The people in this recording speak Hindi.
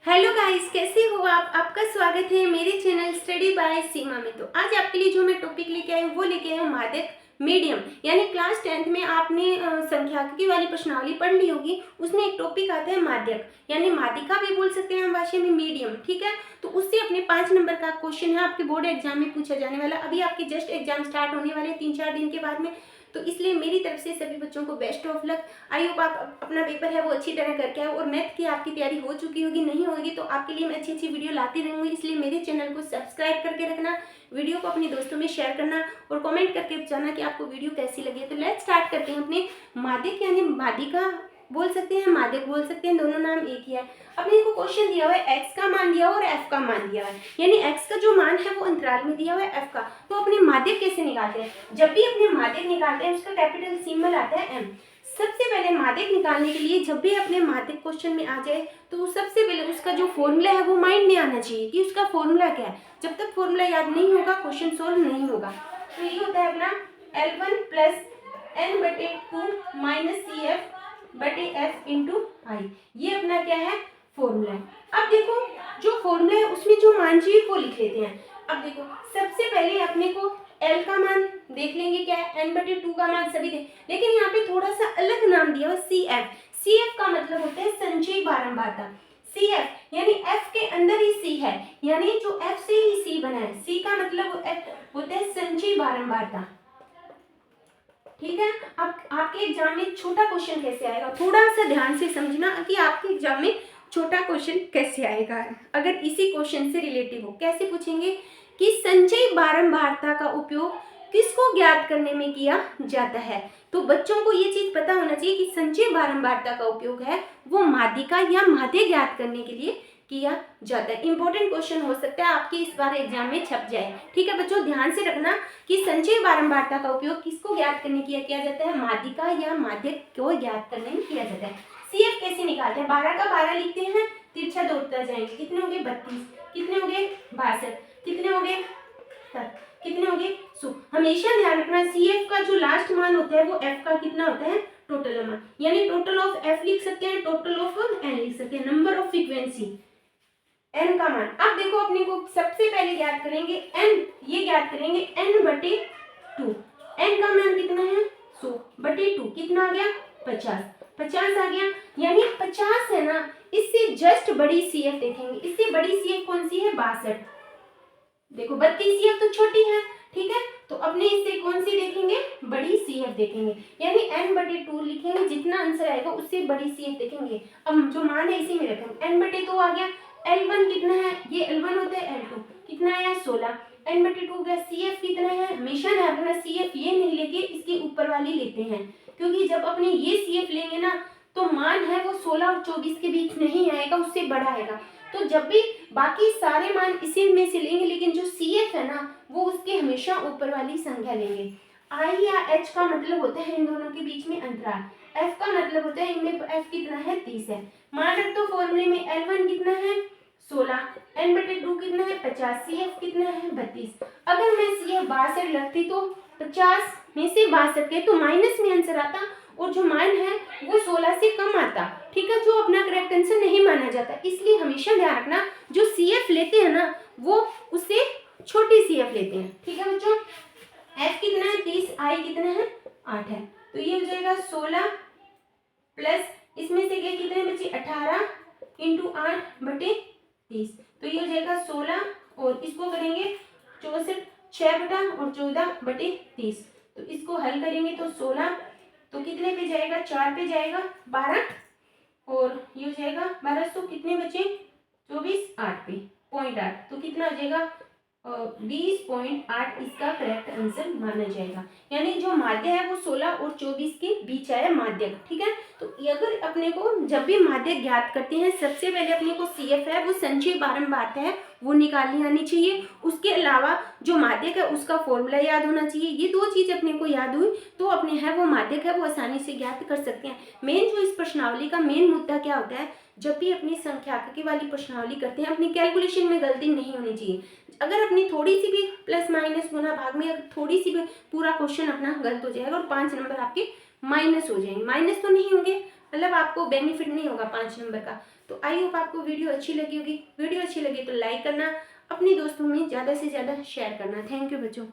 हेलो गाइस, कैसे हो आप? आपका स्वागत है मेरे चैनल स्टडी बाय सीमा में। तो आज आपके लिए जो मैं टॉपिक लेके आई हूँ वो लेके आई हूँ माध्यक मीडियम। यानी क्लास 10th में आपने संख्याकी वाली प्रश्नावली पढ़ ली होगी। उसमें एक टॉपिक आता है माध्यक, यानी माध्यिका भी बोल सकते हैं हम भाषा में, मीडियम। ठीक है, तो उससे अपने 5 नंबर का क्वेश्चन है, आपके बोर्ड एग्जाम में पूछा जाने वाला। अभी आपके जस्ट एग्जाम स्टार्ट होने वाले 3-4 दिन के बाद में, तो इसलिए मेरी तरफ से सभी बच्चों को best of luck. I hope आप अपना पेपर है वो अच्छी तरह करके आओ। और मैथ की आपकी तैयारी हो चुकी होगी, नहीं होगी तो आपके लिए मैं अच्छी अच्छी वीडियो लाती रहूँगी। इसलिए मेरे चैनल को सब्सक्राइब करके रखना, वीडियो को अपने दोस्तों में शेयर करना और कमेंट करके बताना कि आपको वीडियो कैसी लगी। तो लेट्स स्टार्ट करते हैं अपने माध्यक, यानी माध्यिका बोल सकते हैं, माध्यक बोल सकते हैं, दोनों नाम एक ही है। अपने को क्वेश्चन दिया हुआ है, x का मान दिया हुआ और f का मान दिया हुआ है, यानी x का जो मान है वो अंतराल में दिया हुआ है f का। तो अपने माध्यक कैसे निकालते हैं? जब भी अपने माध्यक निकालते हैं उसका कैपिटल सिंबल आता है m। सबसे पहले माध्यक निकालने के लिए जब भी अपने माध्यक क्वेश्चन में आ जाए तो सबसे पहले उसका जो फॉर्मूला है वो माइंड में आना चाहिए कि उसका फॉर्मूला क्या है। जब तक फॉर्मूला याद नहीं होगा क्वेश्चन सोल्व नहीं होगा। तो ये होता है अपना L1 plus n/2 minus CF बटे f इंटू आई। ये अपना क्या है? फॉर्मूला है। अब देखो जो फॉर्मूला है उसमें जो मान चाहिए वो लिख लेते हैं। अब देखो सबसे पहले अपने को L का मान देख लेंगे, क्या है n/2 का मान सभी देख, लेकिन यहाँ पे थोड़ा सा अलग नाम दिया हुआ CF। CF का मतलब होता है संचयी बारंबारता। CF यानी F के अंदर ही C है, यानी जो F से ही C बना है। C का मतलब होता है संचयी बारंबारता। ठीक है, अब आपके एग्जाम में छोटा क्वेश्चन कैसे आएगा, थोड़ा सा ध्यान से समझना कि आपके एग्जाम में छोटा क्वेश्चन कैसे आएगा। अगर इसी क्वेश्चन से रिलेटिव हो, कैसे पूछेंगे कि संचयी बारंबारता का उपयोग किसको ज्ञात करने में किया जाता है। तो बच्चों को ये चीज पता होना चाहिए कि संचयी बारंबारता का उपयोग है वो माध्यिका या माध्य ज्ञात करने के लिए किया जाता है। इंपॉर्टेंट क्वेश्चन हो सकता है आपके इस बार एग्जाम में छप जाए। ठीक है बच्चों, ध्यान से रखना कि संचयी बारंबारता का उपयोग किसको ज्ञात करने के लिए किया जाता है? माध्यिका या माध्यक को ज्ञात करने में किया जाता है। CF कैसे निकालते हैं? 12 का 12 लिखते हैं, तिरछा दौड़ता जाएंगे, कितने हो गए 32, कितने हो गए 62, कितने हो गए 7, कितने हो गए 100। हमेशा ध्यान रखना CF का जो लास्ट मान होता है वो F का कितना होता है? टोटल मान, यानी टोटल ऑफ F लिख सकते हैं, टोटल ऑफ N लिख सकते हैं, नंबर ऑफ फ्रीक्वेंसी n का मान। अब देखो अपने को सबसे पहले ज्ञात करेंगे n, ये ज्ञात करेंगे n/2। n का मान कितना है? 100/2 कितना आ गया? 50। 50 आ गया, यानी 50 है ना, इससे जस्ट बड़ी CF देखेंगे। इससे बड़ी CF कौन सी है? 62। देखो 32 CF तो छोटी है, ठीक है, तो अपने इससे कौन सी देखेंगे? बड़ी CF देखेंगे, यानी n/2 लिखेंगे, जितना आंसर आएगा उससे बड़ी CF देखेंगे। अब जो मान है इसी में रखेंगे, n/2 आ गया। L1 कितना है? ये L1 होता है, L2 कितना आया? 16। n/2 का CF कितना है? हमेशा ना अपना CF ये नहीं लेके इसके ऊपर वाली लेते हैं, क्योंकि जब अपने ये CF लेंगे ना तो मान है वो 16 और 24 के बीच नहीं आएगा, उससे बड़ा आएगा। तो जब भी बाकी सारे मान इसी में से लेंगे, लेकिन जो CF है ना वो उसके हमेशा ऊपर वाली संख्या लेंगे। I या H का मतलब होता है इन दोनों के बीच में अंतराल। F का मतलब होता है इनमें F कितना है? 30 है। मान रख दो फॉर्मूले में L1 कितना है? 16, n/2 कितना है? 50, CF कितना है? 32। अगर मैं CF 62 लगती तो 50 में से 62 के तो माइनस में आंसर आता और जो मान है वो 16 से कम आता। ठीक है, जो अपना करेक्ट आंसर नहीं माना जाता। इसलिए हमेशा ध्यान रखना जो CF लेते हैं ना वो उससे छोटी CF लेते हैं। ठीक है बच्चों, F कितना है? 30, I कितना है? 8 है। तो ये हो जाएगा 16 प्लस इसमें से कितने बचे? 18 इंटू 8/30। तो ये हो जाएगा 16 और इसको करेंगे 64, 6 बटा और 14/30। तो इसको हल करेंगे तो 16 तो कितने पे जाएगा? 4 पे जाएगा, 12 और ये हो जाएगा 1200, कितने बचे? 24, 8 पे 0.8, तो कितना हो जाएगा? 20.8 इसका करेक्ट आंसर माना जाएगा। यानी जो माध्य है वो 16 और 24 के बीच आया माध्यक। ठीक है, तो अगर अपने को जब भी माध्यक ज्ञात करते हैं सबसे पहले अपने को CF है वो संचयी बारंबारता है वो निकालनी आनी चाहिए। उसके अलावा जो माध्यक है उसका फॉर्मूला याद होना चाहिए। ये दो चीज अपने को याद हुई तो अपने है वो माध्यक है वो आसानी से ज्ञात कर सकते हैं। मेन जो इस प्रश्नावली का मेन मुद्दा क्या होता है, जब भी अपनी संख्याकी वाली प्रश्नावली करते हैं अपनी कैलकुलेशन में गलती नहीं होनी चाहिए। अगर अपनी थोड़ी सी भी प्लस माइनस गुना भाग में अगर थोड़ी सी भी पूरा क्वेश्चन अपना गलत हो जाएगा और 5 नंबर आपके माइनस हो जाएंगे। माइनस तो नहीं होंगे, मतलब आपको बेनिफिट नहीं होगा 5 नंबर का। तो आई होप आपको वीडियो अच्छी लगी होगी। वीडियो अच्छी लगी तो लाइक करना, अपने दोस्तों में ज़्यादा से ज़्यादा शेयर करना। थैंक यू बच्चों।